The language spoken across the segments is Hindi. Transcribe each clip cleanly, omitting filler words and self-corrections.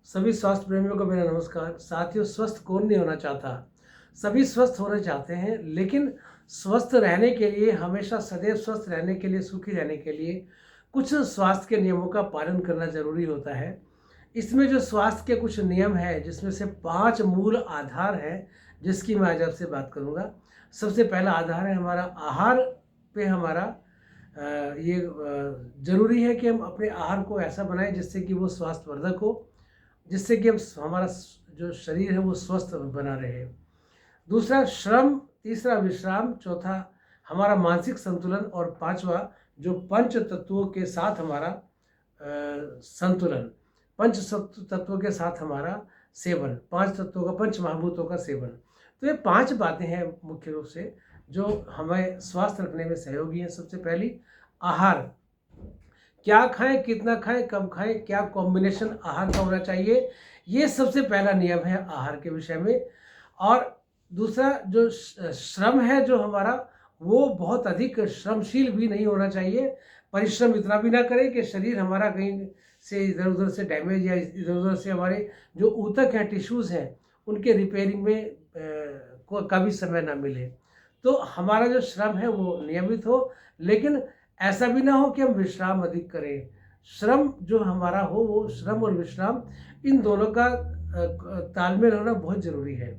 सभी स्वास्थ्य प्रेमियों को मेरा नमस्कार। साथियों, स्वस्थ कौन नहीं होना चाहता। सभी स्वस्थ होना चाहते हैं, लेकिन स्वस्थ रहने के लिए, हमेशा सदैव स्वस्थ रहने के लिए, सुखी रहने के लिए कुछ स्वास्थ्य के नियमों का पालन करना ज़रूरी होता है। इसमें जो स्वास्थ्य के कुछ नियम हैं, जिसमें से 5 मूल आधार हैं, जिसकी मैं आज आपसे बात करूँगा। सबसे पहला आधार है हमारा आहार पे हमारा ये ज़रूरी है कि हम अपने आहार को ऐसा बनाएं जिससे कि वो स्वास्थ्यवर्धक हो, जिससे कि हम हमारा जो शरीर है वो स्वस्थ बना रहे। दूसरा श्रम, तीसरा विश्राम, चौथा हमारा मानसिक संतुलन और पांचवा जो पंच तत्वों के साथ हमारा संतुलन, पंच तत्वों के साथ हमारा सेवन, 5 तत्वों का, पंच महाभूतों का सेवन। तो ये 5 बातें हैं मुख्य रूप से जो हमें स्वास्थ्य रखने में सहयोगी हैं। सबसे पहली आहार, क्या खाएं, कितना खाएं, कब खाएं, क्या कॉम्बिनेशन आहार का होना चाहिए, ये सबसे पहला नियम है आहार के विषय में। और दूसरा जो श्रम है जो हमारा, वो बहुत अधिक श्रमशील भी नहीं होना चाहिए। परिश्रम इतना भी ना करें कि शरीर हमारा कहीं से इधर उधर से डैमेज या इधर उधर से हमारे जो ऊतक हैं, टिश्यूज़ हैं, उनके रिपेयरिंग में का भी समय ना मिले। तो हमारा जो श्रम है वो नियमित हो, लेकिन ऐसा भी ना हो कि हम विश्राम अधिक करें। श्रम जो हमारा हो, वो श्रम और विश्राम, इन दोनों का तालमेल होना बहुत ज़रूरी है।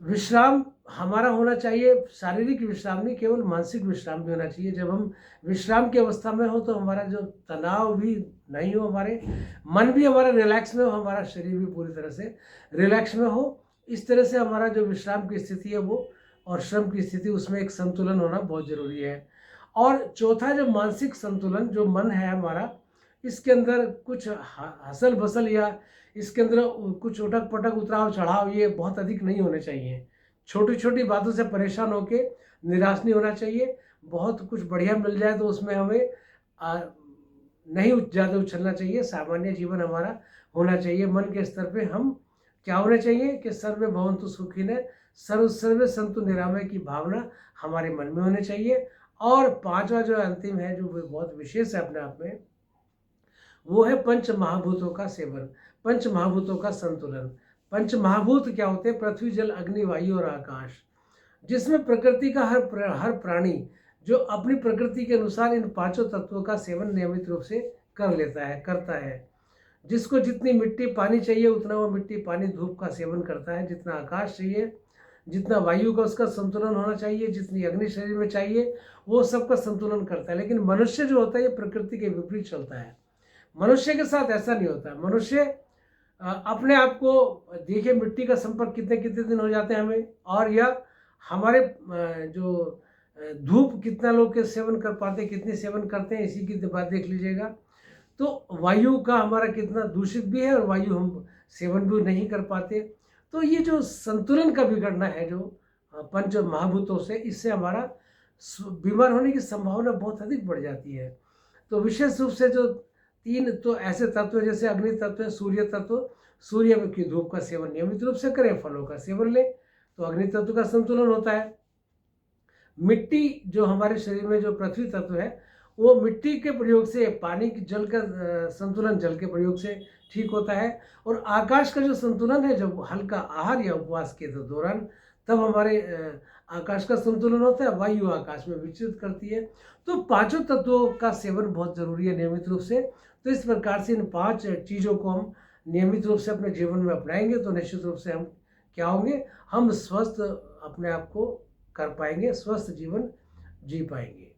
विश्राम हमारा होना चाहिए, शारीरिक विश्राम नहीं, केवल मानसिक विश्राम भी होना चाहिए। जब हम विश्राम की अवस्था में हो तो हमारा जो तनाव भी नहीं हो, हमारे मन भी हमारा रिलैक्स में हो, हमारा शरीर भी पूरी तरह से रिलैक्स में हो। इस तरह से हमारा जो विश्राम की स्थिति है वो और श्रम की स्थिति, उसमें एक संतुलन होना बहुत ज़रूरी है। और चौथा जो मानसिक संतुलन, जो मन है हमारा, इसके अंदर कुछ हसल बसल या इसके अंदर कुछ उठक पटक, उतराव चढ़ाव, ये बहुत अधिक नहीं होने चाहिए। छोटी छोटी बातों से परेशान होके निराश नहीं होना चाहिए। बहुत कुछ बढ़िया मिल जाए तो उसमें हमें नहीं ज़्यादा उछलना चाहिए। सामान्य जीवन हमारा होना चाहिए। मन के स्तर पे हम क्या होने चाहिए कि सर्वे भवन्तु सुखिनः, सर्व सर्वे सन्तु निरामय की भावना हमारे मन में होनी चाहिए। और पांचवा जो अंतिम है, जो बहुत विशेष है अपने आप में, वो है पंच महाभूतों का सेवन, पंच महाभूतों का संतुलन। पंच महाभूत क्या होते हैं? पृथ्वी, जल, अग्नि, वायु और आकाश, जिसमें प्रकृति का हर प्राणी जो अपनी प्रकृति के अनुसार इन 5 तत्वों का सेवन नियमित रूप से करता है। जिसको जितनी मिट्टी पानी चाहिए उतना वो मिट्टी पानी धूप का सेवन करता है। जितना आकाश चाहिए, जितना वायु का उसका संतुलन होना चाहिए, जितनी अग्नि शरीर में चाहिए, वो सबका संतुलन करता है। लेकिन मनुष्य जो होता है ये प्रकृति के विपरीत चलता है। मनुष्य के साथ ऐसा नहीं होता। मनुष्य अपने आप को देखिए, मिट्टी का संपर्क कितने कितने दिन हो जाते हैं हमें, और या हमारे जो धूप कितना लोग के सेवन कर पाते हैं, कितने सेवन करते हैं, इसी की बात देख लीजिएगा। तो वायु का हमारा कितना दूषित भी है और वायु हम सेवन भी नहीं कर पाते। तो ये जो संतुलन का बिगड़ना है जो पंच महाभूतों से, इससे हमारा बीमार होने की संभावना बहुत अधिक बढ़ जाती है। तो विशेष रूप से जो 3 तो ऐसे तत्व जैसे अग्नि तत्व है, सूर्य तत्व, सूर्य की धूप का सेवन नियमित रूप से करें, फलों का सेवन लें, तो अग्नि तत्व का संतुलन होता है। मिट्टी जो हमारे शरीर में, जो पृथ्वी तत्व है, वो मिट्टी के प्रयोग से, पानी की जल का संतुलन जल के प्रयोग से ठीक होता है। और आकाश का जो संतुलन है, जब हल्का आहार या उपवास के दौरान, तब हमारे आकाश का संतुलन होता है। वायु आकाश में विचरित करती है। तो 5 तत्वों का सेवन बहुत ज़रूरी है नियमित रूप से। तो इस प्रकार से इन 5 चीज़ों को हम नियमित रूप से अपने जीवन में अपनाएंगे तो निश्चित रूप से हम क्या होंगे, हम स्वस्थ अपने आप को कर पाएंगे, स्वस्थ जीवन जी पाएंगे।